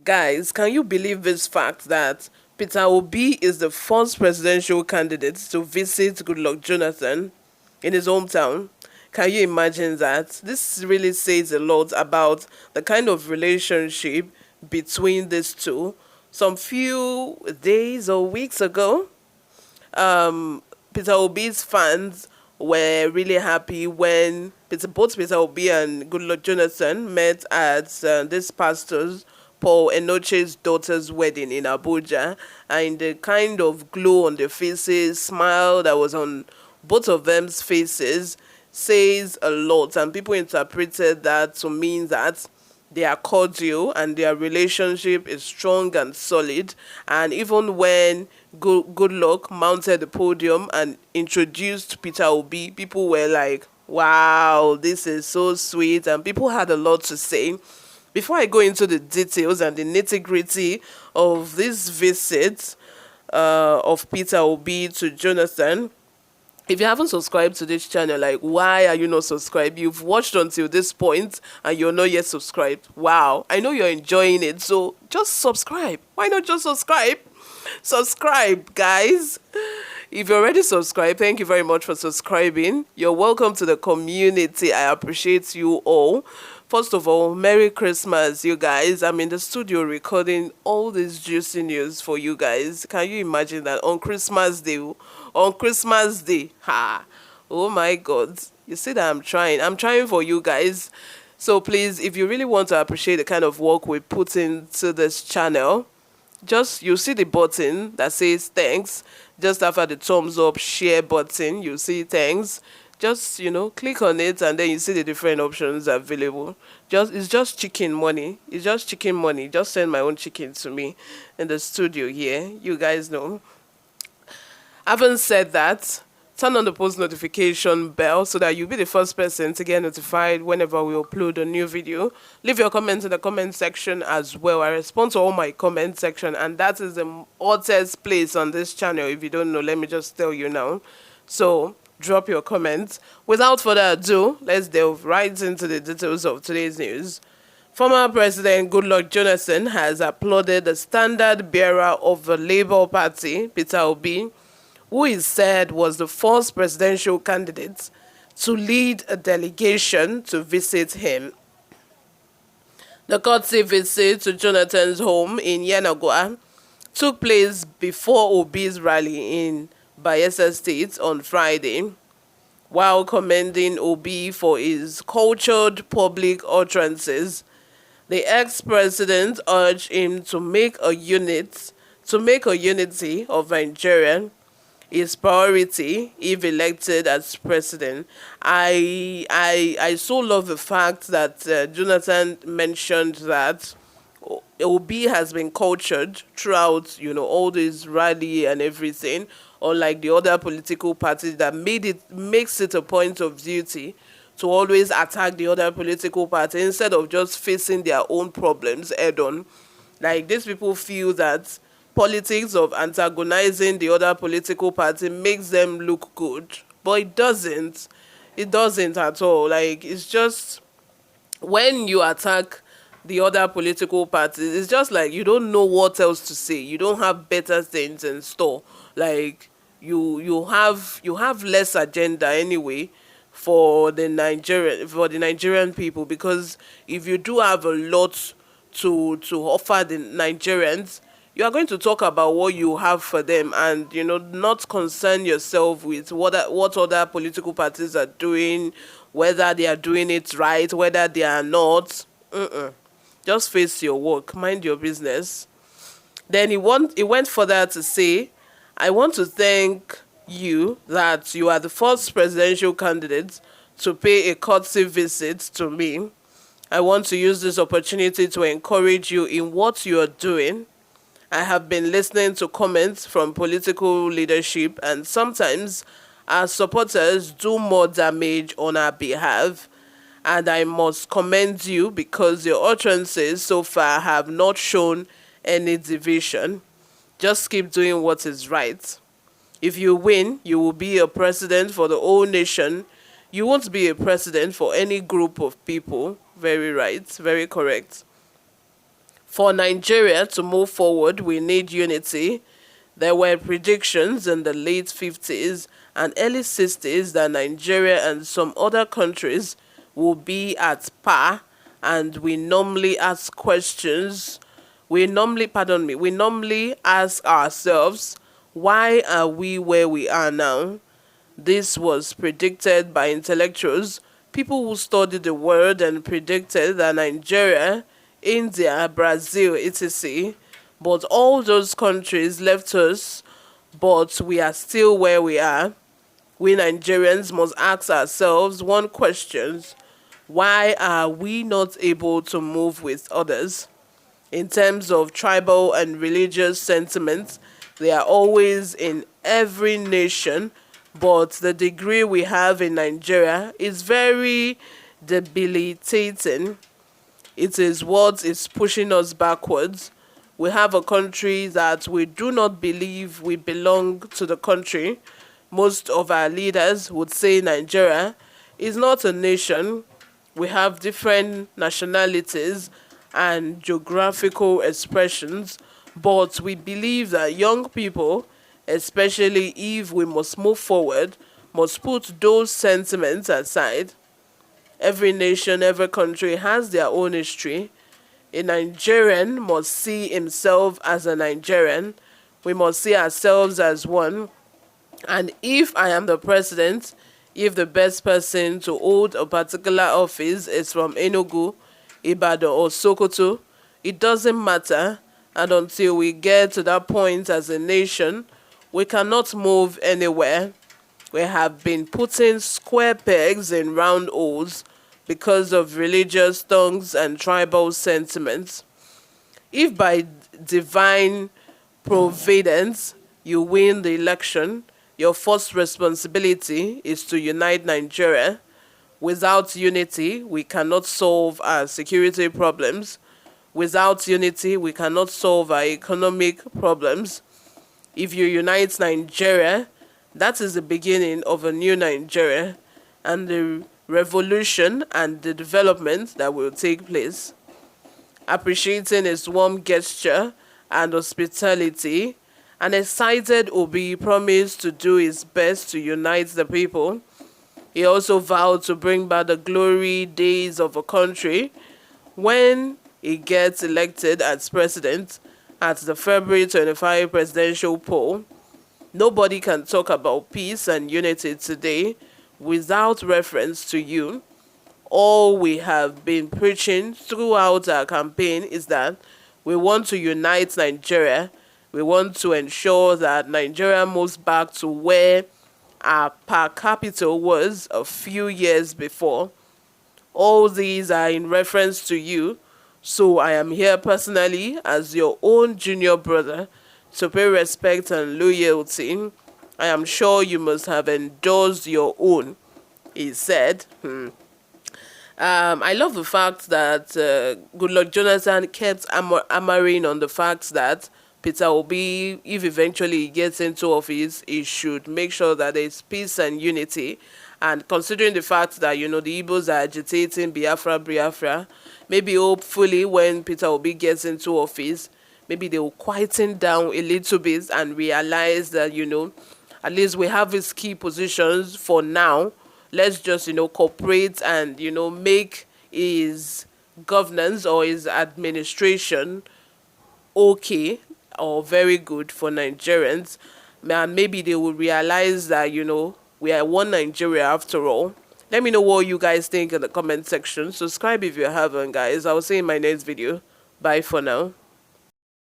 Guys, can you believe this fact that Peter Obi is the first presidential candidate to visit Goodluck Jonathan in his hometown? Can you imagine that? This really says a lot about the kind of relationship between these two. Some few days or weeks ago, Peter Obi's fans were really happy when both Peter Obi and Goodluck Jonathan met at this pastor's Paul Enoche's daughter's wedding in Abuja, and the kind of glow on their faces, smile that was on both of them's faces says a lot, and people interpreted that to mean that they are cordial and their relationship is strong and solid. And even when Good Luck mounted the podium and introduced Peter Obi, people were like, wow, this is so sweet. And people had a lot to say. Before I go into the details and the nitty gritty of this visit of Peter Obi to Jonathan, if you haven't subscribed to this channel, like, why are you not subscribed? You've watched until this point and you're not yet subscribed. Wow, I know you're enjoying it, so just subscribe. Why not just subscribe? Subscribe, guys. If you're already subscribed, thank you very much for subscribing. You're welcome to the community. I appreciate you all. First of all, Merry Christmas, you guys. I'm in the studio recording all this juicy news for you guys. Can you imagine that on Christmas Day? On Christmas Day. Ha! Oh my God. You see that I'm trying. I'm trying for you guys. So please, if you really want to appreciate the kind of work we put into this channel, just you see the button that says thanks. Just after the thumbs up share button, you see thanks. Just click on it and then you see the different options available. It's just chicken money. It's just chicken money. Just send my own chicken to me in the studio here. You guys know. Having said that, turn on the post notification bell so that you'll be the first person to get notified whenever we upload a new video. Leave your comments in the comment section as well. I respond to all my comment section, and that is the hottest place on this channel. If you don't know, let me just tell you now. So drop your comments. Without further ado, let's delve right into the details of today's news. Former President Goodluck Jonathan has applauded the standard bearer of the Labour Party, Peter Obi, who is said was the first presidential candidate to lead a delegation to visit him. The courtesy visit to Jonathan's home in Yenagoa took place before Obi's rally in Bayelsa State on Friday. While commending Obi for his cultured public utterances, the ex-president urged him to make a unity of Nigeria his priority if elected as president. I so love the fact that Jonathan mentioned that Obi has been cultured throughout, all this rally and everything, unlike the other political parties that makes it a point of duty to always attack the other political party instead of just facing their own problems head on. Like, these people feel that politics of antagonizing the other political party makes them look good, but it doesn't. It doesn't at all. Like, it's just when you attack the other political parties, it's just like you don't know what else to say. You don't have better things in store. Like, you have less agenda anyway for the Nigerian people, because if you do have a lot to offer the Nigerians, you are going to talk about what you have for them, and not concern yourself with what other political parties are doing, whether they are doing it right, whether they are not. Just face your work, mind your business. Then he went further to say, I want to thank you that you are the first presidential candidate to pay a courtesy visit to me. I want to use this opportunity to encourage you in what you are doing. I have been listening to comments from political leadership, and sometimes our supporters do more damage on our behalf. And I must commend you because your utterances so far have not shown any division. Just keep doing what is right. If you win, you will be a president for the whole nation. You won't be a president for any group of people. Very right, very correct. For Nigeria to move forward, we need unity. There were predictions in the late 50s and early 60s that Nigeria and some other countries will be at par, and we normally ask questions. We normally ask ourselves, why are we where we are now? This was predicted by intellectuals, people who studied the world, and predicted that Nigeria, India, Brazil, etc. But all those countries left us, but we are still where we are. We Nigerians must ask ourselves one question: why are we not able to move with others? In terms of tribal and religious sentiments, they are always in every nation, but the degree we have in Nigeria is very debilitating. It is what is pushing us backwards. We have a country that we do not believe we belong to the country. Most of our leaders would say Nigeria is not a nation. We have different nationalities and geographical expressions, but we believe that young people, especially if we must move forward, must put those sentiments aside. Every nation, every country has their own history. A Nigerian must see himself as a Nigerian. We must see ourselves as one. And if I am the president, if the best person to hold a particular office is from Enugu, Ibadan, or Sokoto, it doesn't matter. And until we get to that point as a nation, we cannot move anywhere. We have been putting square pegs in round holes because of religious tongues and tribal sentiments. If by divine providence you win the election, your first responsibility is to unite Nigeria. Without unity, we cannot solve our security problems. Without unity, we cannot solve our economic problems. If you unite Nigeria, that is the beginning of a new Nigeria and the revolution and the development that will take place. Appreciating his warm gesture and hospitality, an excited Obi promised to do his best to unite the people. He also vowed to bring back the glory days of a country when he gets elected as president at the February 25 presidential poll. Nobody can talk about peace and unity today without reference to you. All we have been preaching throughout our campaign is that we want to unite Nigeria. We want to ensure that Nigeria moves back to where our per capita was a few years before. All these are in reference to you. So I am here personally as your own junior brother to pay respect and loyalty. I am sure you must have endorsed your own, he said. I love the fact that Goodluck Jonathan kept hammering on the fact that Peter Obi, if eventually he gets into office, he should make sure that there is peace and unity. And considering the fact that, the Igbos are agitating Biafra, maybe hopefully when Peter Obi gets into office, maybe they will quieten down a little bit and realize that, at least we have his key positions for now. Let's just, cooperate and, make his governance or his administration okay or very good for Nigerians. And maybe they will realize that, we are one Nigeria after all. Let me know what you guys think in the comment section. Subscribe if you haven't, guys. I'll see you in my next video. Bye for now.